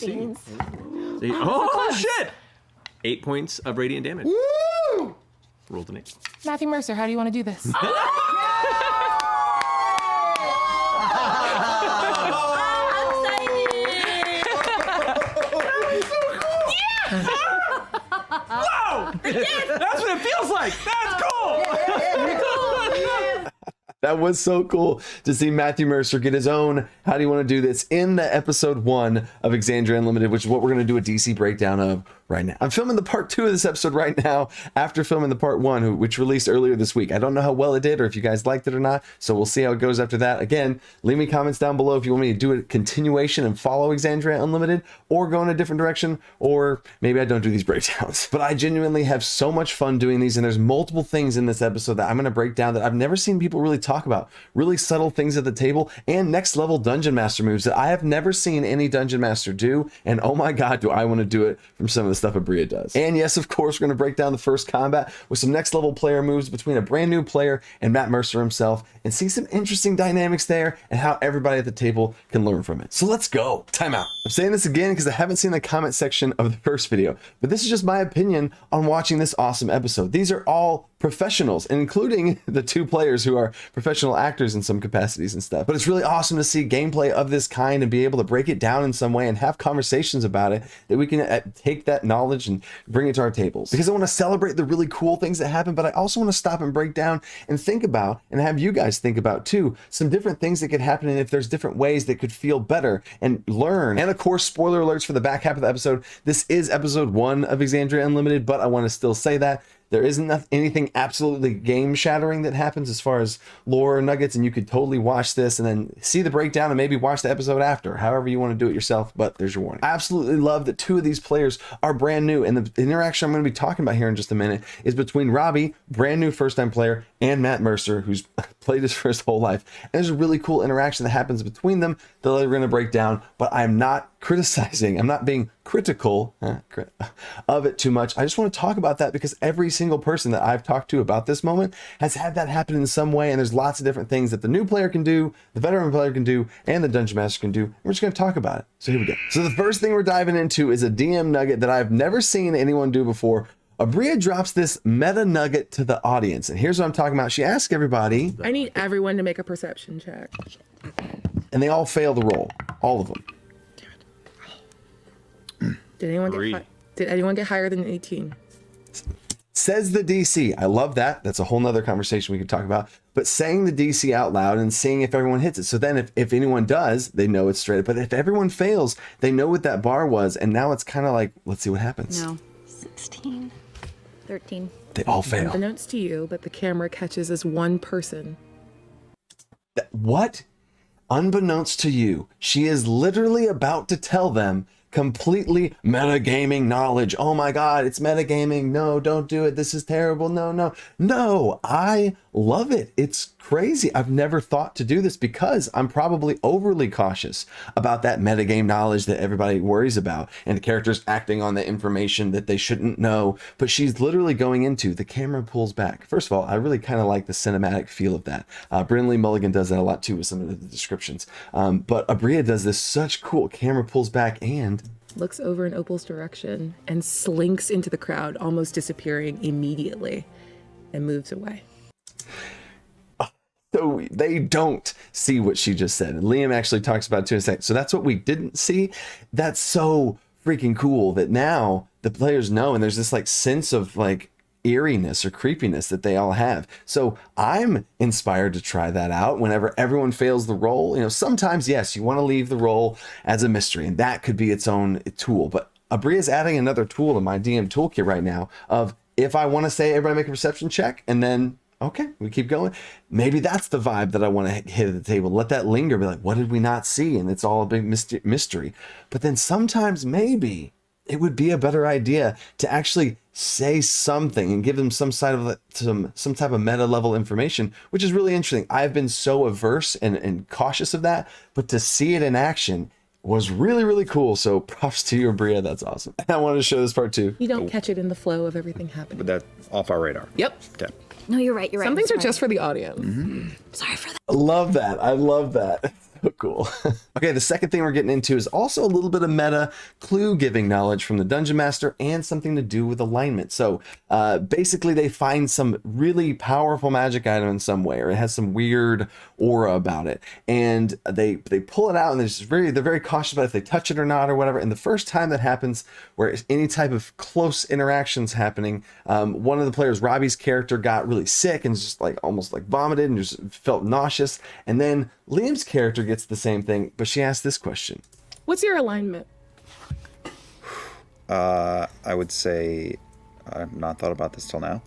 Beans. See? Oh, shit! 8 points of radiant damage. Woo! Rolled an 8. Matthew Mercer, how do you want to do this? Whoa! That's what it feels like! That's cool! That was so cool to see Matthew Mercer get his own How Do You Want to Do This in the episode 1 of Exandria Unlimited, which is what we're going to do a DC breakdown of right now. I'm filming the part 2 of this episode right now after filming the part 1, which released earlier this week. I don't know how well it did or if you guys liked it or not, so we'll see how it goes after that. Again, leave me comments down below if you want me to do a continuation and follow Exandria Unlimited or go in a different direction, or maybe I don't do these breakdowns. But I genuinely have so much fun doing these, and there's multiple things in this episode that I'm going to break down that I've never seen people really talk about. Really subtle things at the table and next level dungeon master moves that I have never seen any dungeon master do, and oh my god, do I want to do it from some of the stuff Aabria does. And yes, of course, we're going to break down the first combat with some next level player moves between a brand new player and Matt Mercer himself, and see some interesting dynamics there and how everybody at the table can learn from it. So let's go. Timeout. I'm saying this again because I haven't seen the comment section of the first video, but this is just my opinion on watching this awesome episode. These are all professionals, including the 2 players who are professional actors in some capacities and stuff. But it's really awesome to see gameplay of this kind and be able to break it down in some way and have conversations about it, that we can take that knowledge and bring it to our tables. Because I want to celebrate the really cool things that happen, but I also want to stop and break down and think about, and have you guys think about too, some different things that could happen, and if there's different ways that could feel better and learn. And of course, spoiler alerts for the back half of the episode. This is episode 1 of Exandria Unlimited, but I want to still say that there isn't anything absolutely game-shattering that happens as far as lore or nuggets, and you could totally watch this and then see the breakdown and maybe watch the episode after, however you want to do it yourself, but there's your warning. I absolutely love that 2 of these players are brand new, and the interaction I'm going to be talking about here in just a minute is between Robbie, brand new first-time player, and Matt Mercer, who's played this for his whole life. And there's a really cool interaction that happens between them that we're going to break down, but I'm not criticizing, I'm not being critical of it too much. I just want to talk about that because every single person that I've talked to about this moment has had that happen in some way, and there's lots of different things that the new player can do, the veteran player can do, and the dungeon master can do. And we're just going to talk about it. So here we go. So the first thing we're diving into is a DM nugget that I've never seen anyone do before. Aabria drops this meta nugget to the audience, and here's what I'm talking about. She asks everybody. I need everyone to make a perception check. And they all fail the roll, all of them. Did anyone get higher than 18? Says the DC. I love that. That's a whole nother conversation we could talk about. But saying the DC out loud and seeing if everyone hits it. So then if anyone does, they know it's straight up. But if everyone fails, they know what that bar was. And now it's kind of like, let's see what happens. No. 16. 13. They all fail. Unbeknownst to you, but the camera catches as one person. What? Unbeknownst to you, she is literally about to tell them completely metagaming knowledge. Oh my god, it's metagaming. No, don't do it. This is terrible. No, I love it. It's crazy. I've never thought to do this because I'm probably overly cautious about that metagame knowledge that everybody worries about, and the characters acting on the information that they shouldn't know. But she's literally going into, the camera pulls back. First of all, I really kind of like the cinematic feel of that. Brynley Mulligan does that a lot too with some of the descriptions. But Aabria does this such cool, camera pulls back and looks over in Opal's direction and slinks into the crowd, almost disappearing immediately, and moves away. So they don't see what she just said. And Liam actually talks about it too in a second. So that's what we didn't see. That's so freaking cool that now the players know, and there's this like sense of like eeriness or creepiness that they all have. So I'm inspired to try that out whenever everyone fails the roll. You know, sometimes, yes, you want to leave the roll as a mystery, and that could be its own tool. But Abria's adding another tool to my DM toolkit right now of, if I want to say everybody make a perception check and then okay, we keep going. Maybe that's the vibe that I want to hit at the table. Let that linger. Be like, what did we not see? And it's all a big mystery. But then sometimes maybe it would be a better idea to actually say something and give them some type of meta level information, which is really interesting. I've been so averse and cautious of that, but to see it in action was really, really cool. So props to you, Aabria. That's awesome. I wanted to show this part too. You don't catch it in the flow of everything happening. But that's off our radar. Yep. Okay. No, you're right. You're right. Some things are just for the audience. Mm-hmm. Sorry for that. I love that. I love that. So cool. Okay, the second thing we're getting into is also a little bit of meta clue giving knowledge from the Dungeon Master and something to do with alignment. So basically they find some really powerful magic item in some way, or it has some weird aura about it. And they pull it out and they're very cautious about if they touch it or not or whatever. And the first time that happens, where any type of close interactions happening, one of the players, Robbie's character, got really sick and just like almost like vomited and just felt nauseous. And then Liam's character gets the same thing, but she asked this question. What's your alignment? I would say I've not thought about this till now.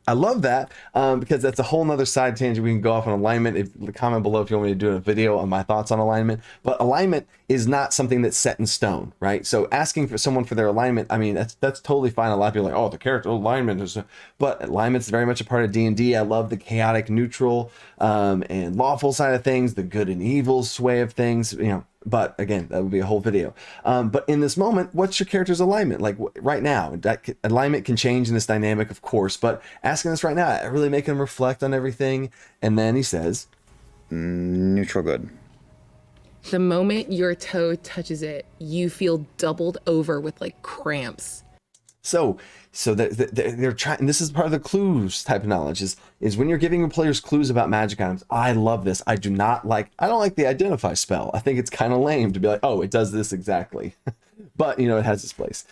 I love that because that's a whole nother side tangent. We can go off on alignment. Comment below if you want me to do a video on my thoughts on alignment. But alignment is not something that's set in stone, right? So asking for someone for their alignment, I mean, that's totally fine. A lot of people are like, oh, the character alignment is, but alignment's very much a part of D&D. I love the chaotic, neutral, and lawful side of things, the good and evil sway of things, you know. But again, that would be a whole video. But in this moment, what's your character's alignment? Like right now, alignment can change in this dynamic, of course, but asking this right now, really making him reflect on everything. And then he says, Neutral good. The moment your toe touches it, you feel doubled over with like cramps. So they're trying. This is part of the clues type of knowledge. Is when you're giving players clues about magic items. I love this. I don't like the identify spell. I think it's kind of lame to be like, oh, it does this exactly, but you know it has its place.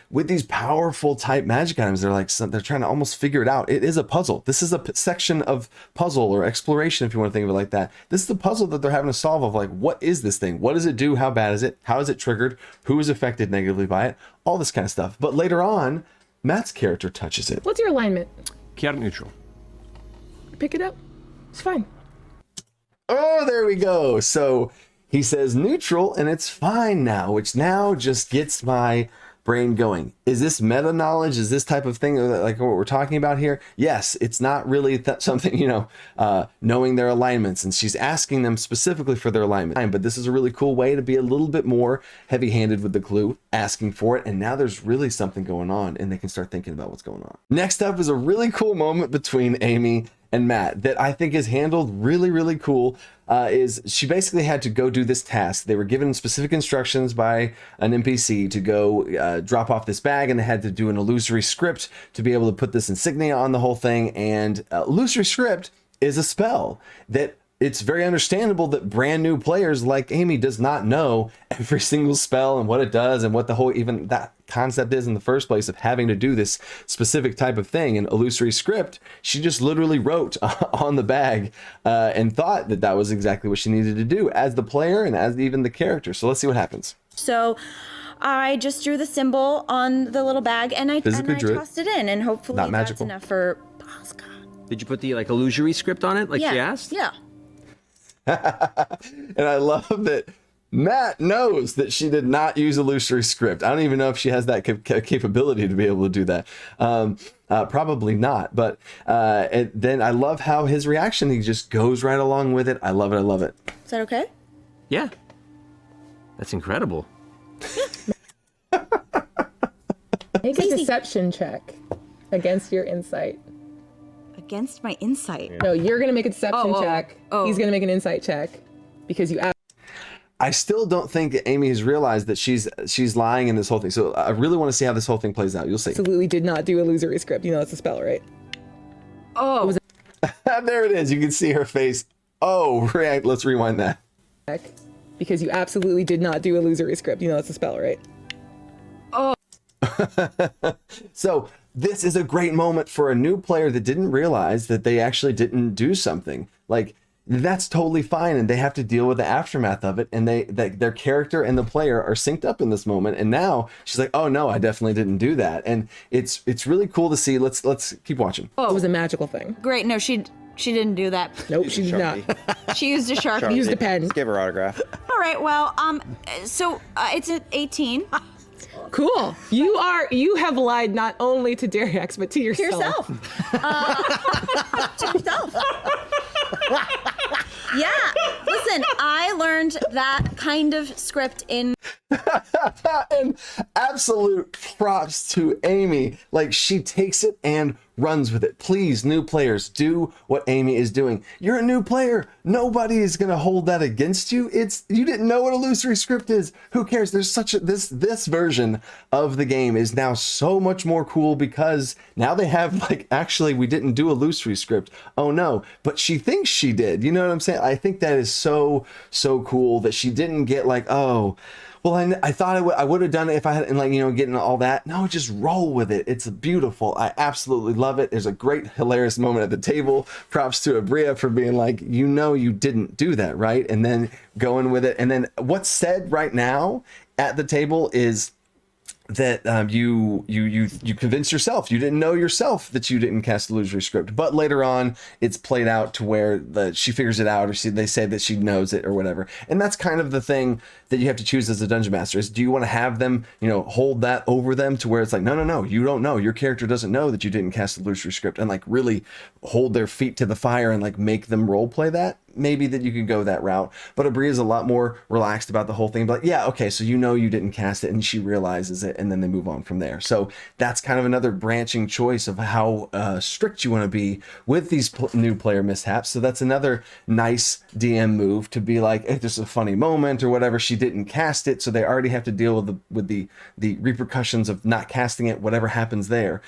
With these powerful type magic items, they're trying to almost figure it out. It is a puzzle. This is a section of puzzle or exploration, if you want to think of it like that. This is the puzzle that they're having to solve of like, what is this thing? What does it do? How bad is it? How is it triggered? Who is affected negatively by it? All this kind of stuff. But later on, Matt's character touches it. What's your alignment? Chaotic neutral. Pick it up. It's fine. Oh, there we go. So he says neutral and it's fine now, which now just gets my brain going. Is this meta knowledge? Is this type of thing like what we're talking about here? Yes, it's not really something, you know, knowing their alignments, and she's asking them specifically for their alignment. But this is a really cool way to be a little bit more heavy-handed with the clue, asking for it, and now there's really something going on, and they can start thinking about what's going on. Next up is a really cool moment between Amy and Matt that I think is handled really, really cool. Is she basically had to go do this task. They were given specific instructions by an NPC to go drop off this bag, and they had to do an illusory script to be able to put this insignia on the whole thing. And illusory script is a spell that it's very understandable that brand new players like Amy does not know every single spell and what it does and what the whole even that concept is in the first place of having to do this specific type of thing. And illusory script, she just literally wrote on the bag and thought that was exactly what she needed to do as the player and as even the character. So let's see what happens. So I just drew the symbol on the little bag and I tossed it in, and hopefully Not that's magical. enough for Pasca. Did you put the like illusory script on it like she asked? Yeah. And I love that Matt knows that she did not use illusory script. I don't even know if she has that capability to be able to do that. Probably not. But and then I love how his reaction, he just goes right along with it. I love it. I love it. Is that okay? Yeah. That's incredible. Make a deception check against your insight. Against my insight. No, you're going to make a deception check. Oh. He's going to make an insight check because you I still don't think that Amy has realized that she's lying in this whole thing. So I really want to see how this whole thing plays out. You'll see. absolutely did not do illusory script. You know that's a spell, right? Oh. There it is. You can see her face. Oh, let's rewind that. Because you absolutely did not do illusory script. You know that's a spell, right? So this is a great moment for a new player that didn't realize that they actually didn't do something. Like, that's totally fine, and they have to deal with the aftermath of it, and their character and the player are synced up in this moment. And now she's like, oh no, I definitely didn't do that. And it's really cool to see. Let's keep watching. It was a magical thing. Great. No, she didn't do that. Nope, she did not. She used a Sharpie. Used a pen. Just give her autograph. All right. Well, so it's an 18. Cool. You have lied not only to Dariax but to yourself. To yourself. Yeah. Listen, I learned that kind of script in. And absolute props to Amy. Like, she takes it and runs with it. Please, new players, do what Amy is doing. You're a new player. Nobody is going to hold that against you. You didn't know what Illusory Script is. Who cares? There's such a this version of the game is now so much more cool because now they have, like, actually we didn't do Illusory Script. Oh no, but she thinks she did. You know what I'm saying? I think that is so cool that she didn't get like, oh, well, I thought I would have done it if I had, and like, you know, getting all that. No, just roll with it. It's beautiful. I absolutely love it. There's a great, hilarious moment at the table. Props to Aabria for being like, you know, you didn't do that, right? And then going with it. And then what's said right now at the table is that you convinced yourself, you didn't know yourself that you didn't cast Illusory Script, but later on it's played out to where she figures it out, or they say that she knows it or whatever. And that's kind of the thing that you have to choose as a dungeon master is, do you want to have them, you know, hold that over them to where it's like, no, you don't know, your character doesn't know that you didn't cast Illusory Script, and like really hold their feet to the fire and like make them role play that. Maybe that you could go that route, but Aabria is a lot more relaxed about the whole thing. But yeah, okay, so you know you didn't cast it, and she realizes it, and then they move on from there. So that's kind of another branching choice of how strict you want to be with these new player mishaps. So that's another nice DM move to be like, if there's a funny moment or whatever, she didn't cast it, so they already have to deal with the repercussions of not casting it, whatever happens there.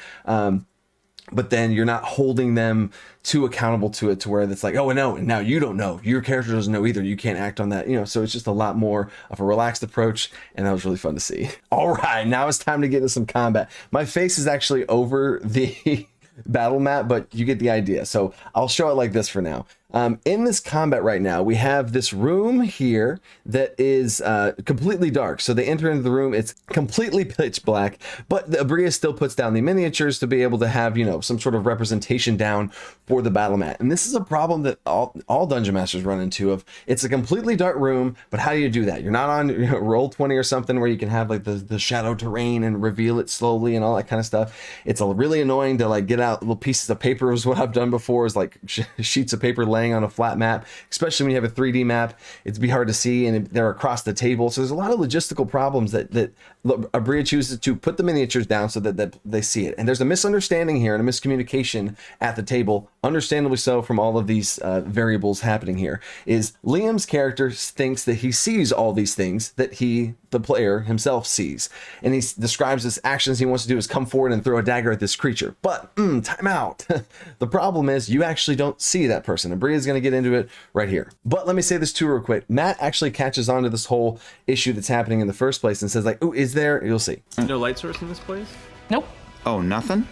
But then you're not holding them too accountable to it to where it's like, oh, no, and now you don't know. Your character doesn't know either. You can't act on that, you know, so it's just a lot more of a relaxed approach, and that was really fun to see. All right, now it's time to get into some combat. My face is actually over the battle map, but you get the idea. So I'll show it like this for now. In this combat right now, we have this room here that is completely dark. So they enter into the room, it's completely pitch black, but Aabria still puts down the miniatures to be able to have, you know, some sort of representation down for the battle mat. And this is a problem that all dungeon masters run into. Of it's a completely dark room, but how do you do that? You're not on, you know, Roll20 or something where you can have like the shadow terrain and reveal it slowly and all that kind of stuff. It's really annoying to like get out little pieces of paper. Is what I've done before, is like sheets of paper laying on a flat map, especially when you have a 3D map. It'd be hard to see, and they're across the table. So there's a lot of logistical problems that Aabria chooses to put the miniatures down so that they see it. And there's a misunderstanding here and a miscommunication at the table, understandably so, from all of these variables happening here. Is Liam's character thinks that he sees all these things that the player himself sees, and he describes his actions he wants to do is come forward and throw a dagger at this creature. But time out. The problem is you actually don't see that person. Aabria is going to get into it right here. But let me say this too real quick. Matt actually catches on to this whole issue that's happening in the first place and says like, oh, is there? You'll see. No light source in this place? Nope. Oh, nothing?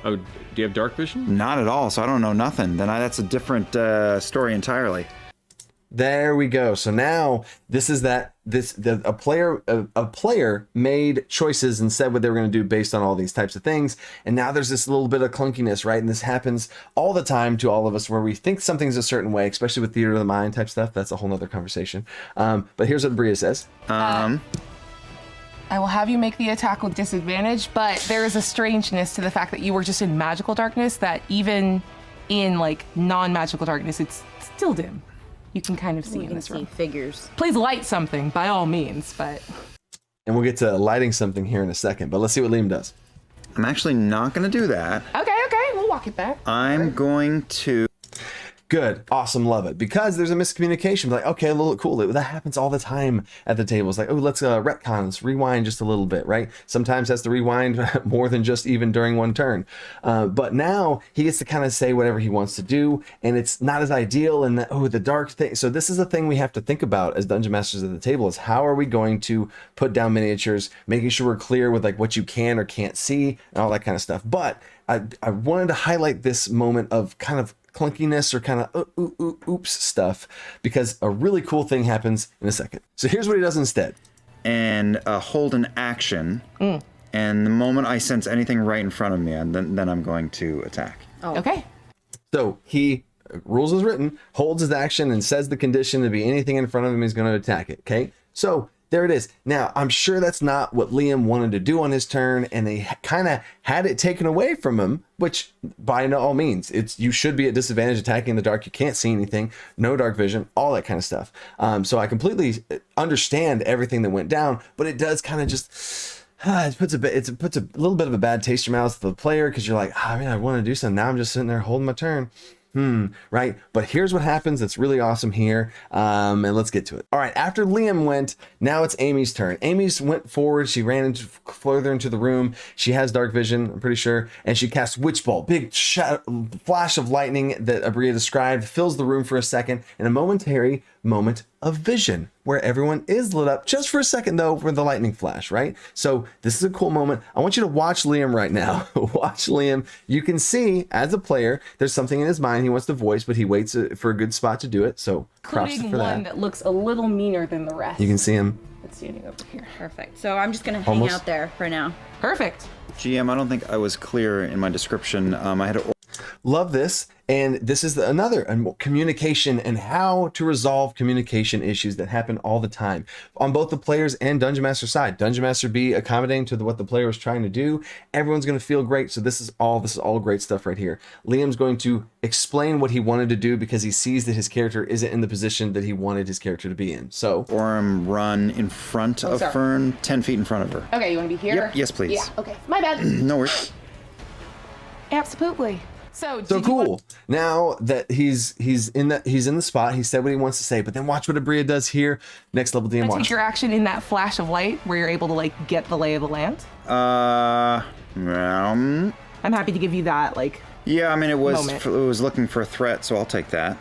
Oh, do you have dark vision? Not at all, so I don't know nothing. Then that's a different story entirely. There we go. So now this is a player made choices and said what they were going to do based on all these types of things. And now there's this little bit of clunkiness, right? And this happens all the time to all of us where we think something's a certain way, especially with theater of the mind type stuff. That's a whole nother conversation. But here's what Aabria says. I will have you make the attack with disadvantage, but there is a strangeness to the fact that you were just in magical darkness that even in like non-magical darkness, it's still dim. You can kind of see in this room. Figures. Please light something by all means, but. And we'll get to lighting something here in a second, but let's see what Liam does. I'm actually not going to do that. Okay, we'll walk it back. I'm going to... Good, awesome, love it. Because there's a miscommunication. Like, okay, a little cool. That happens all the time at the table. It's like, oh, let's retcon, let's rewind just a little bit, right? Sometimes has to rewind more than just even during one turn. But now he gets to kind of say whatever he wants to do, and it's not as ideal. And the dark thing. So this is a thing we have to think about as dungeon masters at the table: is how are we going to put down miniatures, making sure we're clear with like what you can or can't see and all that kind of stuff. But I wanted to highlight this moment of kind of clunkiness or kind of oops stuff, because a really cool thing happens in a second. So here's what he does instead. And hold an action, and the moment I sense anything right in front of me, then I'm going to attack. Oh. Okay. So he, rules as written, holds his action and says the condition to be anything in front of him, he's going to attack it. Okay, so there it is. Now, I'm sure that's not what Liam wanted to do on his turn, and they kind of had it taken away from him, which by all means, you should be at disadvantage attacking in the dark. You can't see anything, no dark vision, all that kind of stuff. So I completely understand everything that went down, but it does kind of just, it puts a little bit of a bad taste in your mouth for the player, because you're like, I mean, I want to do something. Now I'm just sitting there holding my turn. Right? But here's what happens that's really awesome here. And let's get to it. All right, after Liam went, now it's Amy's turn. Amy's went forward. She ran further into the room. She has dark vision, I'm pretty sure. And she casts Witch Bolt. Big flash of lightning that Aabria described fills the room for a second, and a momentary moment of vision where everyone is lit up just for a second, though, for the lightning flash, right? So this is a cool moment. I want you to watch Liam right now. Watch Liam. You can see, as a player, there's something in his mind he wants to voice, but he waits for a good spot to do it. So props Including for one that. that looks a little meaner than the rest. You can see him. It's standing over here. Perfect. So I'm just gonna hang Almost. out there for now. Perfect. GM, I don't think I was clear in my description. I had to Love this. And this is another communication and how to resolve communication issues that happen all the time on both the players and Dungeon Master side. Dungeon Master be accommodating to what the player was trying to do. Everyone's going to feel great. So this is all great stuff right here. Liam's going to explain what he wanted to do because he sees that his character isn't in the position that he wanted his character to be in. So Orem run in front of sorry. Fern, 10 feet in front of her. Okay, you want to be here? Yep, yes, please. Yeah, okay. My bad. No worries. Absolutely. So cool. Now that he's in the spot, he said what he wants to say, but then watch what Aabria does here. Next level DM, Take watch. your action in that flash of light where you're able to like get the lay of the land. I'm happy to give you that Yeah, I mean, it moment. was looking for a threat, so I'll take that.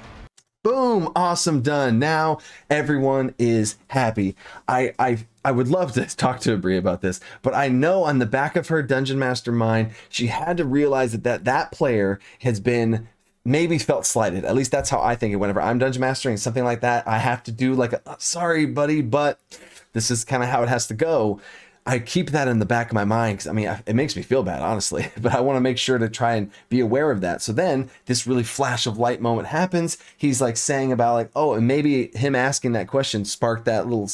Boom, awesome, done. Now everyone is happy. I would love to talk to Aabria about this, but I know on the back of her Dungeon Master mind, she had to realize that player has been maybe felt slighted. At least that's how I think it. Whenever I'm Dungeon Mastering something like that, I have to do like sorry, buddy, but this is kind of how it has to go. I keep that in the back of my mind because, I mean, it makes me feel bad, honestly, but I want to make sure to try and be aware of that. So then this really flash of light moment happens. He's like saying about like, oh, and maybe him asking that question sparked that little,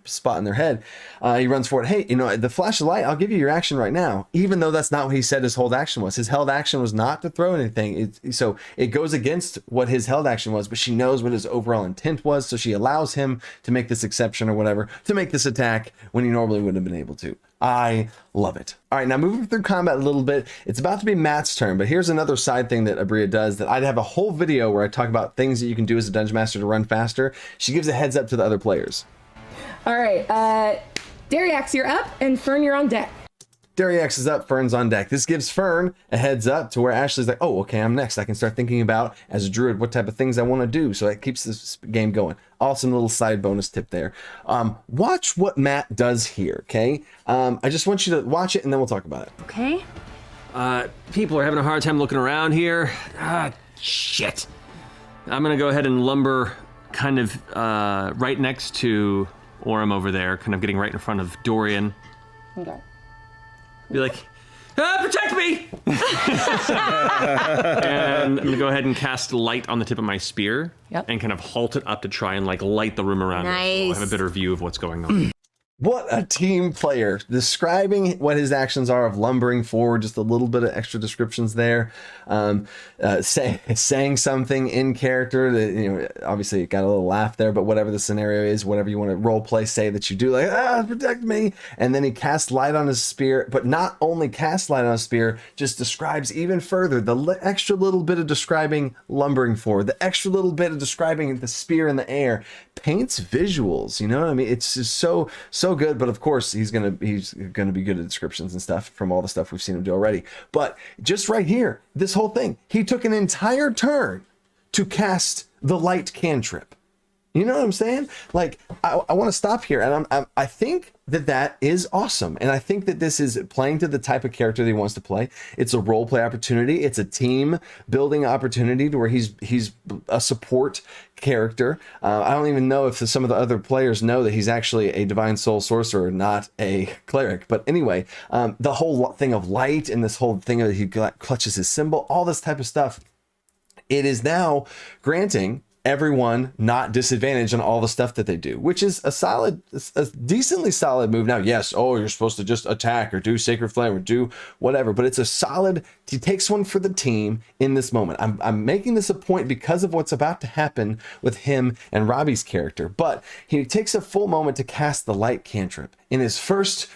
spot in their head. He runs forward. Hey, the flash of light, I'll give you your action right now, even though that's not what he said his hold action was. His held action was not to throw anything. So it goes against what his held action was, but she knows what his overall intent was. So she allows him to make this exception or whatever, to make this attack when he normally wouldn't have been able to. I love it. All right, now moving through combat a little bit, it's about to be Matt's turn, but here's another side thing that Aabria does that I'd have a whole video where I talk about things that you can do as a Dungeon Master to run faster. She gives a heads up to the other players. All right, Dariax, you're up, and Fern, you're on deck. Dariax is up, Fern's on deck. This gives Fern a heads up to where Ashley's like, oh, okay, I'm next. I can start thinking about, as a druid, what type of things I want to do. So it keeps this game going. Awesome little side bonus tip there. Watch what Matt does here, okay? I just want you to watch it, and then we'll talk about it. Okay. People are having a hard time looking around here. Shit. I'm gonna go ahead and lumber kind of right next to Orem over there, kind of getting right in front of Dorian. Okay. Be like, protect me! And I'm gonna go ahead and cast light on the tip of my spear. Yep. And kind of halt it up to try and light the room around me. So Nice. I'll have a better view of what's going on. What a team player. Describing what his actions are of lumbering forward, just a little bit of extra descriptions there. Saying something in character that, obviously it got a little laugh there, but whatever the scenario is, whatever you want to role play, say that you do, like, protect me. And then he casts light on his spear, but not only casts light on his spear, just describes even further the extra little bit of describing lumbering forward, the extra little bit of describing the spear in the air, paints visuals, you know what I mean? It's just so good, but of course he's gonna be good at descriptions and stuff from all the stuff we've seen him do already. But just right here, this whole thing, he took an entire turn to cast the light cantrip. You know what I'm saying? Like, I want to stop here, and I think that is awesome, and I think that this is playing to the type of character that he wants to play. It's a role play opportunity. It's a team building opportunity to where he's a support character. I don't even know if some of the other players know that he's actually a divine soul sorcerer, not a cleric. But anyway, the whole thing of light and this whole thing that he clutches his symbol, all this type of stuff, it is now granting everyone not disadvantaged on all the stuff that they do, which is a decently solid move. Now, yes, you're supposed to just attack or do Sacred Flame or do whatever, but it's a solid, he takes one for the team in this moment. I'm making this a point because of what's about to happen with him and Robbie's character, but he takes a full moment to cast the light cantrip in his first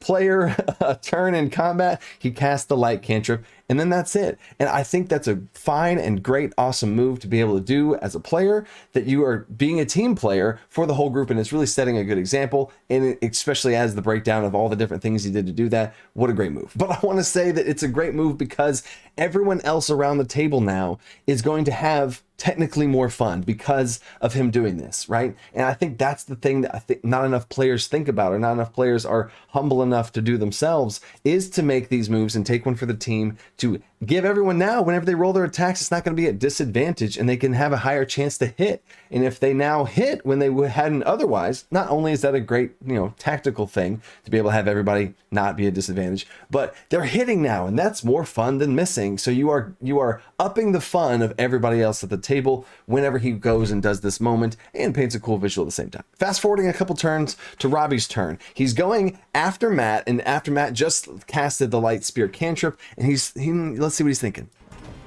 player turn in combat, he casts the light cantrip, and then that's it. And I think that's a fine and great, awesome move to be able to do as a player, that you are being a team player for the whole group, and it's really setting a good example, and especially as the breakdown of all the different things he did to do that. What a great move. But I want to say that it's a great move because everyone else around the table now is going to have technically more fun because of him doing this, right? And I think that's the thing that I think not enough players think about, or not enough players are humble enough to do themselves, is to make these moves and take one for the team, to give everyone now, whenever they roll their attacks, it's not going to be at disadvantage, and they can have a higher chance to hit. And if they now hit when they hadn't otherwise, not only is that a great, tactical thing to be able to have everybody not be a disadvantage, but they're hitting now, and that's more fun than missing. So you are upping the fun of everybody else at the table whenever he goes and does this moment and paints a cool visual at the same time. Fast forwarding a couple turns to Robbie's turn. He's going after Matt, and after Matt just casted the light spear cantrip, and let's see what he's thinking.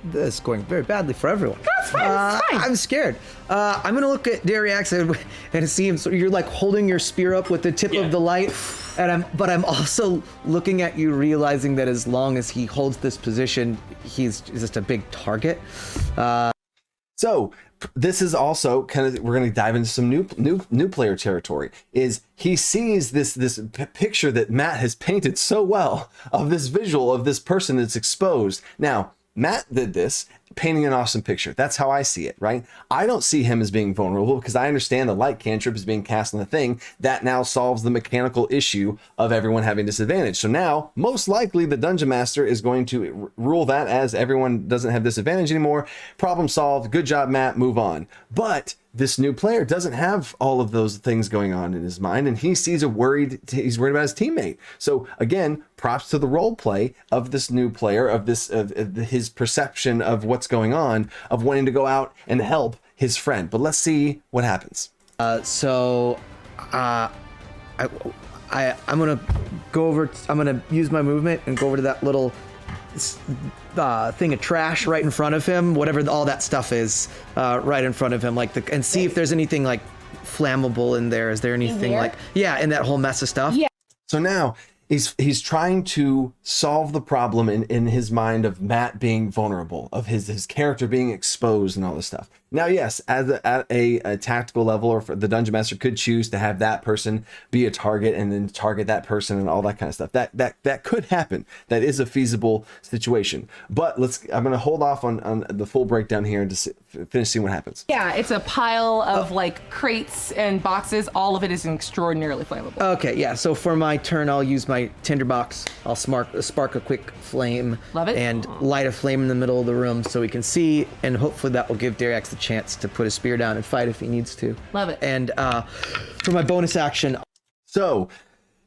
This is going very badly for everyone. That's fine. It's fine. I'm scared. I'm gonna look at Dariax and see him. So you're like holding your spear up with the tip of the light, but I'm also looking at you, realizing that as long as he holds this position, he's just a big target. So this is also we're going to dive into some new player territory. Is he sees this picture that Matt has painted so well of this visual of this person that's exposed. Now, Matt did this, painting an awesome picture. That's how I see it, right? I don't see him as being vulnerable because I understand the light cantrip is being cast on the thing. That now solves the mechanical issue of everyone having disadvantage. So now, most likely, the Dungeon Master is going to rule that as everyone doesn't have disadvantage anymore. Problem solved. Good job, Matt. Move on. But this new player doesn't have all of those things going on in his mind, and he's worried about his teammate. So again, props to the role play of this new player, of his perception of what's going on, of wanting to go out and help his friend. But let's see what happens. I'm gonna go over. I'm gonna use my movement and go over to that little thing of trash right in front of him, whatever all that stuff is, right in front of him, and see if there's anything like flammable in there. Is there anything in that whole mess of stuff? Yeah. So now he's trying to solve the problem in his mind of Matt being vulnerable, of his character being exposed and all this stuff. Now, yes, at a tactical level, or the Dungeon Master could choose to have that person be a target and then target that person and all that kind of stuff. That could happen. That is a feasible situation. But I'm going to hold off on the full breakdown here and to finish seeing what happens. Yeah, it's a pile of crates and boxes. All of it is extraordinarily flammable. Okay, yeah. So for my turn, I'll use my tinderbox. I'll spark a quick flame. Love it. And light a flame in the middle of the room so we can see, and hopefully that will give Dariax the chance to put his spear down and fight if he needs to. Love it. And for my bonus action. So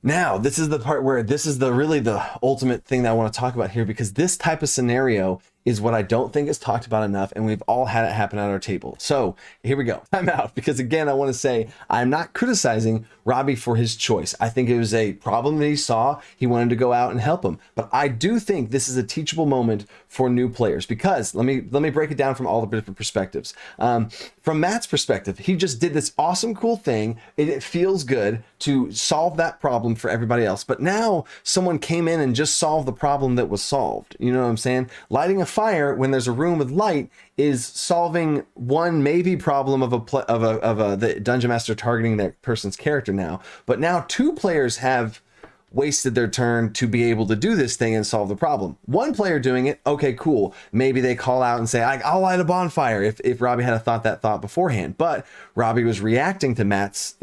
now this is the part where this is really the ultimate thing that I want to talk about here, because this type of scenario is what I don't think is talked about enough, and we've all had it happen at our table. So here we go. I'm out, because again, I want to say I'm not criticizing Robbie for his choice. I think it was a problem that he saw. He wanted to go out and help him. But I do think this is a teachable moment for new players, because let me break it down from all the different perspectives. From Matt's perspective, he just did this awesome, cool thing. It feels good to solve that problem for everybody else. But now someone came in and just solved the problem that was solved. You know what I'm saying? Lighting a fire when there's a room with light is solving one maybe problem of the Dungeon Master targeting that person's character now. But now two players have wasted their turn to be able to do this thing and solve the problem. One player doing it, okay, cool. Maybe they call out and say, I'll light a bonfire, if Robbie had that thought beforehand. But Robbie was reacting to Matt's,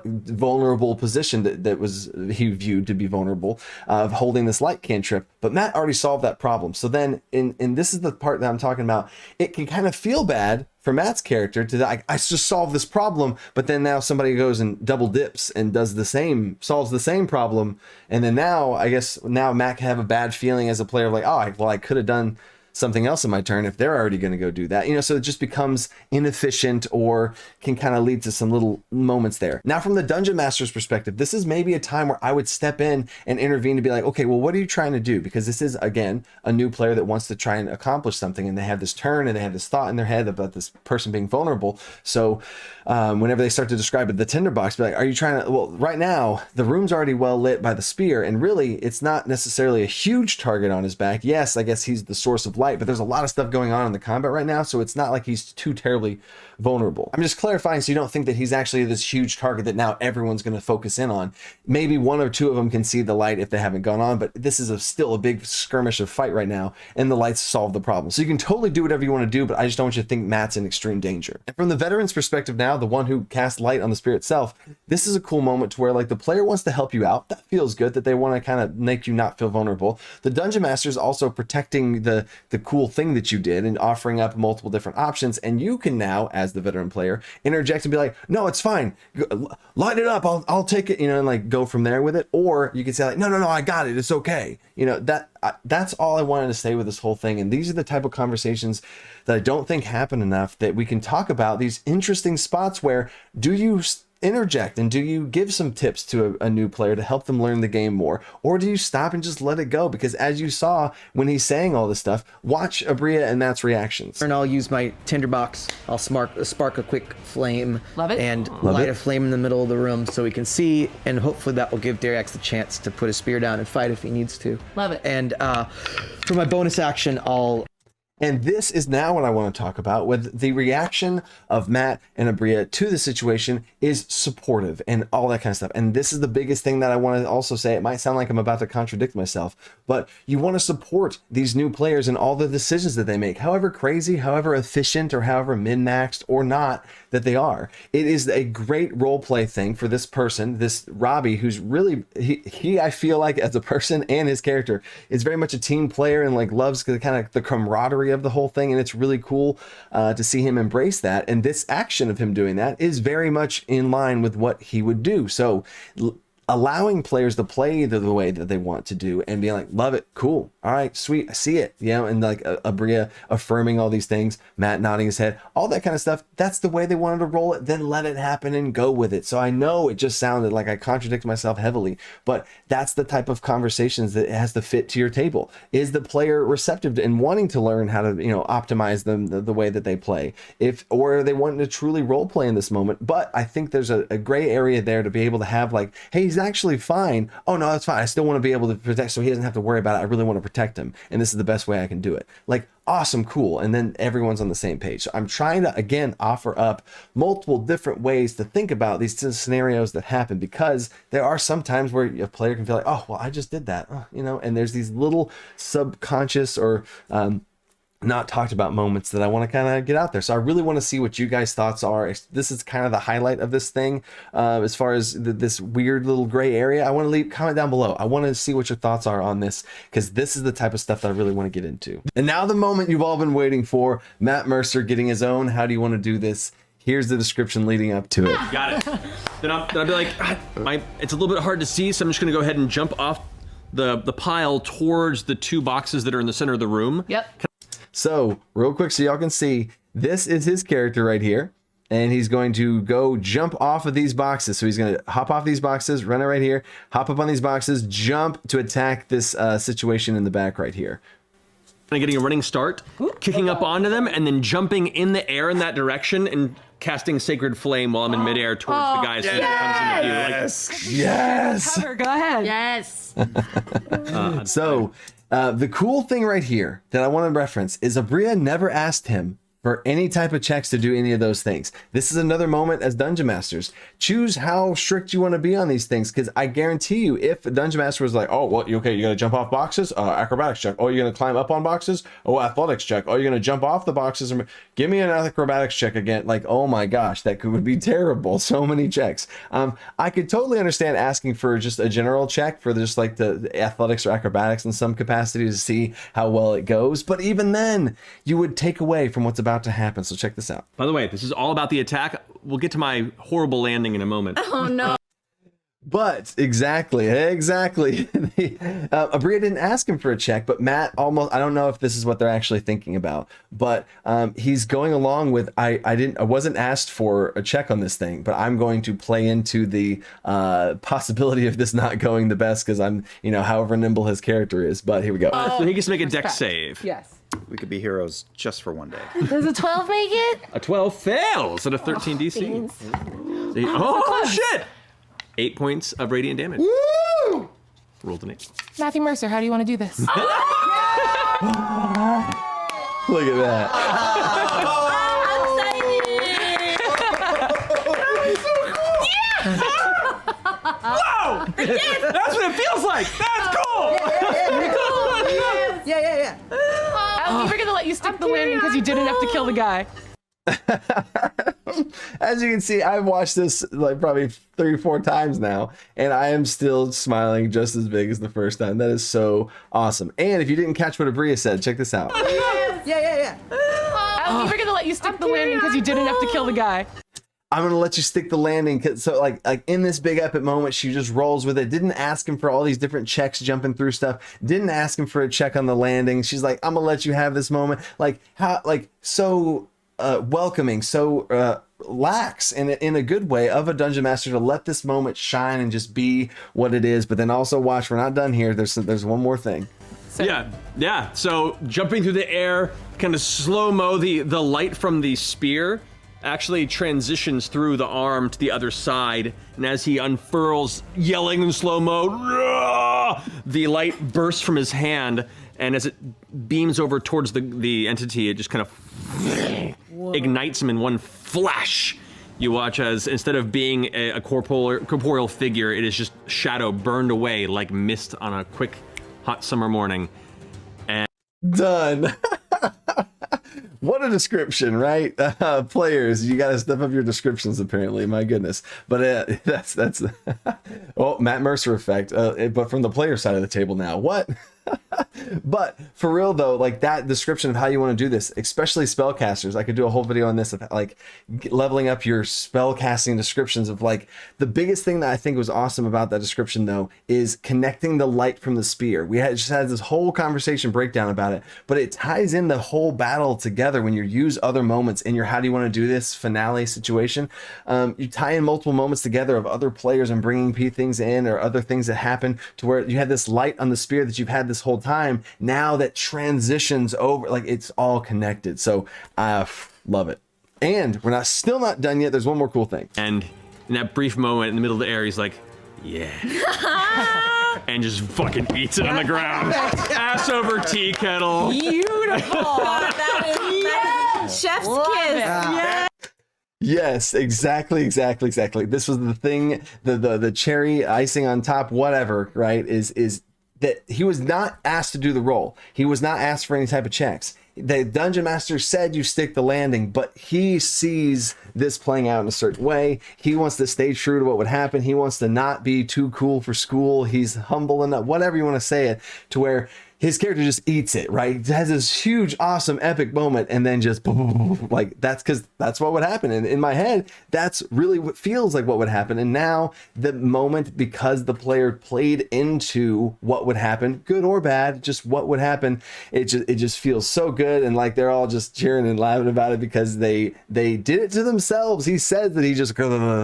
vulnerable position that was he viewed to be vulnerable, of holding this light cantrip. But Matt already solved that problem. So then, and this is the part that I'm talking about, it can kind of feel bad for Matt's character to I just solved this problem, but then now somebody goes and double dips and solves the same problem, and then now I guess Matt can have a bad feeling as a player, like, I could have done something else in my turn if they're already going to go do that. So it just becomes inefficient or can kind of lead to some little moments there. Now, from the Dungeon Master's perspective, this is maybe a time where I would step in and intervene to be like, okay, well, what are you trying to do? Because this is, again, a new player that wants to try and accomplish something, and they have this turn and they have this thought in their head about this person being vulnerable. So whenever they start to describe it, the tinderbox, be like, are you trying to, well, right now, the room's already well lit by the spear, and really, it's not necessarily a huge target on his back. Yes, I guess he's the source of light, but there's a lot of stuff going on in the combat right now, so it's not like he's too terribly vulnerable. I'm just clarifying so you don't think that he's actually this huge target that now everyone's going to focus in on. Maybe one or two of them can see the light if they haven't gone on, but this is still a big skirmish of fight right now, and the lights solve the problem. So you can totally do whatever you want to do, but I just don't want you to think Matt's in extreme danger. And from the veteran's perspective now, the one who cast light on the spear itself, this is a cool moment to where like the player wants to help you out. That feels good, that they want to kind of make you not feel vulnerable. The Dungeon Master is also protecting the cool thing that you did and offering up multiple different options, and you can now, as the veteran player, interject and be like, no, it's fine, light it up, I'll take it, and like go from there with it. Or you can say like, no, I got it, it's okay. That's all I wanted to say with this whole thing. And these are the type of conversations that I don't think happen enough, that we can talk about these interesting spots where do you interject and do you give some tips to a new player to help them learn the game more, or do you stop and just let it go? Because as you saw when he's saying all this stuff, watch Aabria and Matt's reactions. And I'll use my tinderbox. I'll spark a quick flame. Love it. And light a flame in the middle of the room so we can see, and hopefully that will give Dariax the chance to put his spear down and fight if he needs to. Love it. And for my bonus action, And this is now what I want to talk about, with the reaction of Matt and Aabria to the situation is supportive and all that kind of stuff. And this is the biggest thing that I want to also say. It might sound like I'm about to contradict myself, but you want to support these new players and all the decisions that they make, however crazy, however efficient, or however min-maxed or not that they are. It is a great role play thing for this person, this Robbie, who's really, he I feel like as a person and his character is very much a team player and like loves the kind of the camaraderie of the whole thing, and it's really cool to see him embrace that. And this action of him doing that is very much in line with what he would do. So allowing players to play the way that they want to do and being like, love it, cool, all right, sweet, I see it, and like Aabria affirming all these things, Matt nodding his head, all that kind of stuff. That's the way they wanted to roll it. Then let it happen and go with it. So I know it just sounded like I contradict myself heavily, but that's the type of conversations that it has to fit to your table. Is the player receptive and wanting to learn how to optimize them the way that they play, or are they wanting to truly role play in this moment? But I think there's a gray area there to be able to have like, hey, he's actually fine. Oh no, that's fine. I still want to be able to protect, so he doesn't have to worry about it. I really want to protect him, and this is the best way I can do it. Like, awesome, cool. And then everyone's on the same page. So I'm trying to, again, offer up multiple different ways to think about these scenarios that happen, because there are some times where a player can feel like, oh, well, I just did that, and there's these little subconscious or not talked about moments that I want to kind of get out there. So I really want to see what you guys' thoughts are. This is kind of the highlight of this thing, as far as this weird little gray area. I want to comment down below. I want to see what your thoughts are on this, because this is the type of stuff that I really want to get into. And now the moment you've all been waiting for, Matt Mercer getting his own how do you want to do this. Here's the description leading up to it. Got it. Then I'll be like, it's a little bit hard to see, so I'm just going to go ahead and jump off the pile towards the two boxes that are in the center of the room. Yep. So real quick, so y'all can see, this is his character right here, and he's going to go jump off of these boxes. So he's going to hop off these boxes, run it right here, hop up on these boxes, jump to attack this situation in the back right here. And getting a running start, kicking up onto them, and then jumping in the air in that direction and casting Sacred Flame while I'm in midair towards the guy so that comes into view. Yes! Cover, go ahead. Yes. So the cool thing right here that I want to reference is Aabria never asked him for any type of checks to do any of those things. This is another moment as Dungeon Masters. Choose how strict you want to be on these things, because I guarantee you, if a Dungeon Master was like, oh, well, okay, you're going to jump off boxes? Acrobatics check. Oh, you're going to climb up on boxes? Oh, athletics check. Oh, you're going to jump off the boxes? Give me an acrobatics check again. Like, oh my gosh, that would be terrible. So many checks. I could totally understand asking for just a general check for just like the athletics or acrobatics in some capacity to see how well it goes. But even then, you would take away from what's about to happen. So check this out. By the way, this is all about the attack. We'll get to my horrible landing in a moment. Oh no. But exactly. Aabria didn't ask him for a check, but Matt almost, I don't know if this is what they're actually thinking about, but he's going along with, I wasn't asked for a check on this thing, but I'm going to play into the possibility of this not going the best because I'm, however nimble his character is. But here we go. So he gets to make a dex save. Yes. We could be heroes just for one day. Does a 12 make it? A 12 fails at a 13 DC. Beans. Oh, shit! 8 points of radiant damage. Woo! Rolled an 8. Matthew Mercer, how do you want to do this? Look at that. Whoa! That's what it feels like! That's cool! Yeah. I'm never going to let you stick the landing because you did enough to kill the guy. As you can see, I've watched this like probably 3-4 times now, and I am still smiling just as big as the first time. That is so awesome. And if you didn't catch what Aabria said, check this out. Yeah. I'm never going to let you stick the landing because you did enough to kill the guy. I'm gonna let you stick the landing. So like in this big epic moment, she just rolls with it. Didn't ask him for all these different checks jumping through stuff. Didn't ask him for a check on the landing. She's like, I'm gonna let you have this moment. Like how, like so welcoming, so lax in a good way of a dungeon master to let this moment shine and just be what it is. But then also watch, we're not done here. There's one more thing. Yeah. So jumping through the air, kind of slow-mo, the light from the spear actually transitions through the arm to the other side, and as he unfurls, yelling in slow-mo, the light bursts from his hand, and as it beams over towards the entity, it just kind of ignites him in one flash. You watch as, instead of being a corporeal figure, it is just shadow burned away like mist on a quick, hot summer morning. And done. What a description, right? Players, you got to step up your descriptions, apparently. My goodness. But that's oh, Matt Mercer effect. But from the player side of the table now. What? But for real though, like that description of how you want to do this, especially spellcasters, I could do a whole video on this of like leveling up your spellcasting descriptions of like the biggest thing that I think was awesome about that description though is connecting the light from the spear. We just had this whole conversation breakdown about it, but it ties in the whole battle together when you use other moments in your how do you want to do this finale situation. You tie in multiple moments together of other players and bringing things in or other things that happen to where you had this light on the spear that you've had this whole time. Now that transitions over, like it's all connected. So I love it. And we're still not done yet. There's one more cool thing. And in that brief moment in the middle of the air, he's like, yeah. And just fucking eats it on the ground. Ass over tea kettle. Beautiful. That is chef's kiss. Yeah. Yes, exactly. This was the thing, the cherry icing on top, whatever, right? Is that he was not asked to do the role. He was not asked for any type of checks. The dungeon master said you stick the landing, but he sees this playing out in a certain way. He wants to stay true to what would happen. He wants to not be too cool for school. He's humble enough, whatever you want to say it, to where his character just eats it, right? It has this huge, awesome, epic moment, and then just like that's because that's what would happen. And in my head, that's really what feels like what would happen. And now the moment, because the player played into what would happen, good or bad, just what would happen, it just feels so good. And like they're all just cheering and laughing about it because they did it to themselves. He says that he just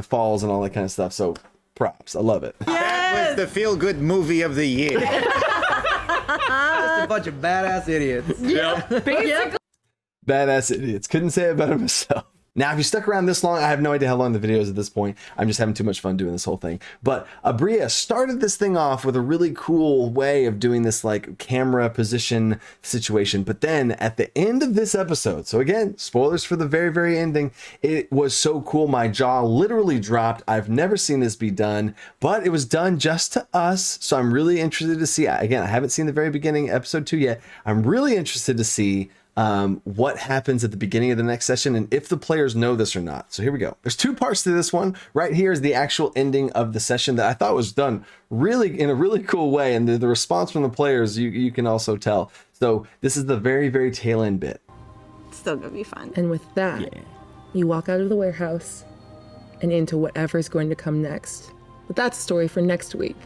falls and all that kind of stuff. So props, I love it. That was the feel-good movie of the year. Just a bunch of badass idiots. Yep. Basically. Badass idiots. Couldn't say it better myself. Now, if you stuck around this long, I have no idea how long the video is at this point. I'm just having too much fun doing this whole thing. But Aabria started this thing off with a really cool way of doing this like camera position situation. But then at the end of this episode, so again, spoilers for the very, very ending, it was so cool. My jaw literally dropped. I've never seen this be done, but it was done just to us. So I'm really interested to see. Again, I haven't seen the very beginning, episode 2 yet. I'm really interested to see what happens at the beginning of the next session and if the players know this or not. So here we go. There's 2 parts to this one. Right here is the actual ending of the session that I thought was done really in a really cool way, and the response from the players you can also tell. So this is the very, very tail end bit. It's still gonna be fun. And with that, you walk out of the warehouse and into whatever's going to come next. But that's a story for next week.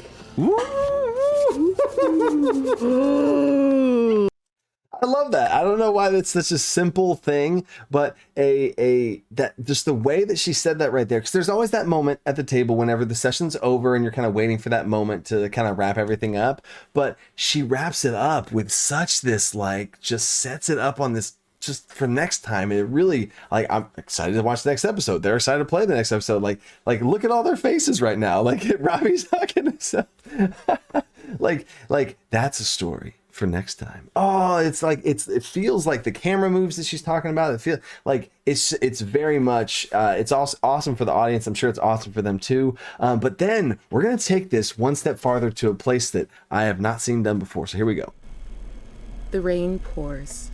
I love that. I don't know why that's such a simple thing, but that just the way that she said that right there, because there's always that moment at the table whenever the session's over and you're kind of waiting for that moment to kind of wrap everything up. But she wraps it up with such this, like, just sets it up on this just for next time. And it really, like, I'm excited to watch the next episode. They're excited to play the next episode. Like look at all their faces right now. Like Robbie's hugging himself. like that's a story for next time. Oh, it's like it feels like the camera moves that she's talking about. It feels like it's very much it's also awesome for the audience. I'm sure it's awesome for them too. But then we're gonna take this one step farther to a place that I have not seen done before. So here we go. The rain pours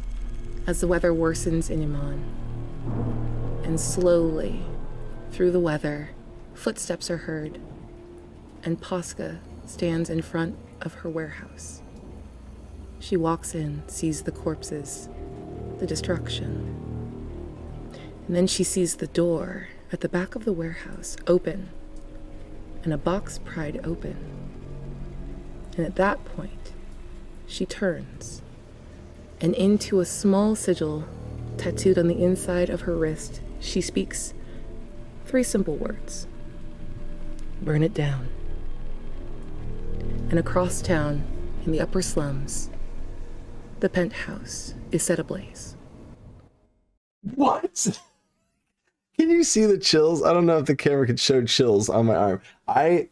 as the weather worsens in Iman. And slowly, through the weather, footsteps are heard, and Posca stands in front of her warehouse. She walks in, sees the corpses, the destruction. And then she sees the door at the back of the warehouse open, and a box pried open. And at that point, she turns, and into a small sigil tattooed on the inside of her wrist, she speaks 3 simple words. Burn it down. And across town, in the upper slums, the penthouse is set ablaze. What? Can you see the chills? I don't know if the camera could show chills on my arm. I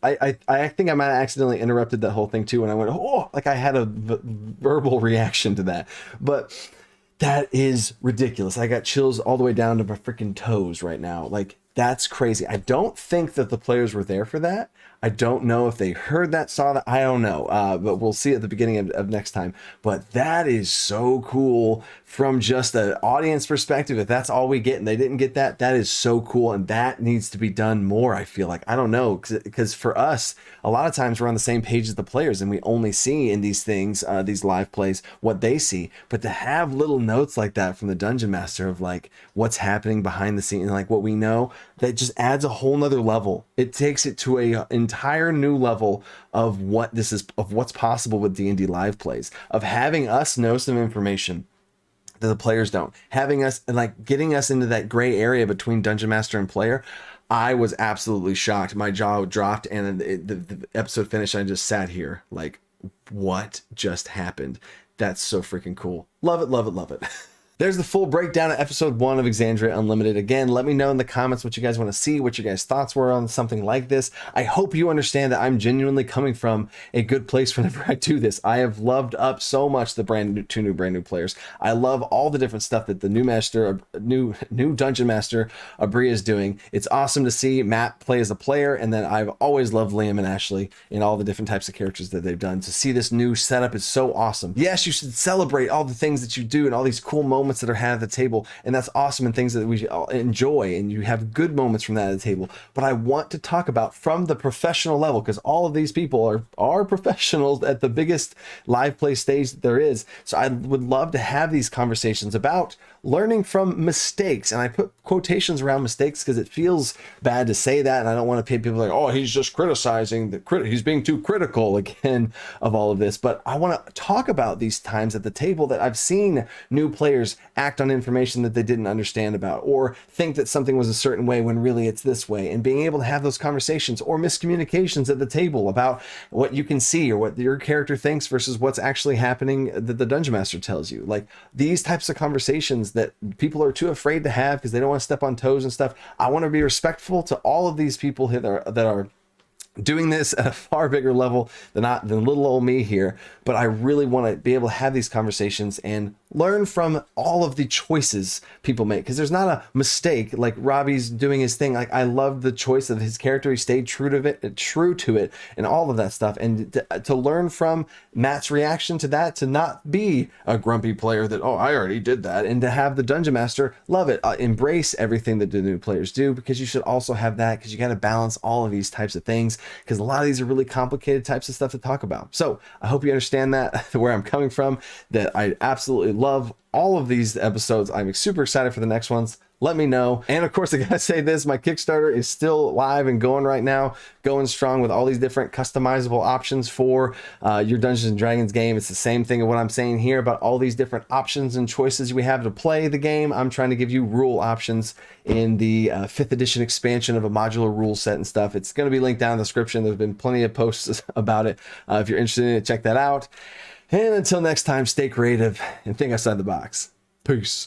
think I might have accidentally interrupted that whole thing too, and I went, oh, like I had a verbal reaction to that. But that is ridiculous. I got chills all the way down to my freaking toes right now. Like, that's crazy. I don't think that the players were there for that. I don't know if they heard that, saw that. I don't know. But we'll see at the beginning of next time. But that is so cool from just an audience perspective. If that's all we get and they didn't get that, that is so cool. And that needs to be done more, I feel like. I don't know. Because for us, a lot of times we're on the same page as the players and we only see in these things, these live plays, what they see. But to have little notes like that from the Dungeon Master of like what's happening behind the scene and like what we know, that just adds a whole nother level. It takes it to a entire new level of what this is, of what's possible with D&D live plays, of having us know some information that the players don't, having us and like getting us into that gray area between Dungeon Master and player. I was absolutely shocked. My jaw dropped and the episode finished. I just sat here like, what just happened? That's so freaking cool. Love it, love it, love it. There's the full breakdown of episode 1 of Exandria Unlimited. Again, let me know in the comments what you guys want to see, what your guys' thoughts were on something like this. I hope you understand that I'm genuinely coming from a good place whenever I do this. I have loved up so much the brand new players. I love all the different stuff that the new Dungeon Master Aabria is doing. It's awesome to see Matt play as a player, and then I've always loved Liam and Ashley in all the different types of characters that they've done. To see this new setup is so awesome. Yes, you should celebrate all the things that you do and all these cool moments that are had at the table, and that's awesome, and things that we all enjoy, and you have good moments from that at the table. But I want to talk about from the professional level, because all of these people are professionals at the biggest live play stage that there is. So I would love to have these conversations about learning from mistakes, and I put quotations around mistakes because it feels bad to say that, and I don't want to pay people like, oh, he's just criticizing he's being too critical again of all of this. But I want to talk about these times at the table that I've seen new players act on information that they didn't understand about, or think that something was a certain way when really it's this way, and being able to have those conversations or miscommunications at the table about what you can see or what your character thinks versus what's actually happening that the Dungeon Master tells you. Like these types of conversations that people are too afraid to have because they don't want to step on toes and stuff. I want to be respectful to all of these people that are doing this at a far bigger level than little old me here, but I really want to be able to have these conversations and learn from all of the choices people make, because there's not a mistake. Like Robbie's doing his thing. Like I loved the choice of his character. He stayed true to it and all of that stuff. And to learn from Matt's reaction to that, to not be a grumpy player that, oh, I already did that, and to have the Dungeon Master love it, embrace everything that the new players do, because you should also have that, because you got to balance all of these types of things, because a lot of these are really complicated types of stuff to talk about. So I hope you understand that, where I'm coming from, that I absolutely love all of these episodes. I'm super excited for the next ones. let me know. And of course, I gotta say this, my Kickstarter is still live and going right now, going strong with all these different customizable options for your Dungeons and Dragons game. It's the same thing of what I'm saying here about all these different options and choices we have to play the game. I'm trying to give you rule options in the 5th edition expansion of a modular rule set and stuff. It's going to be linked down in the description. There's been plenty of posts about it. If you're interested in it, check that out. And until next time, stay creative and think outside the box. Peace.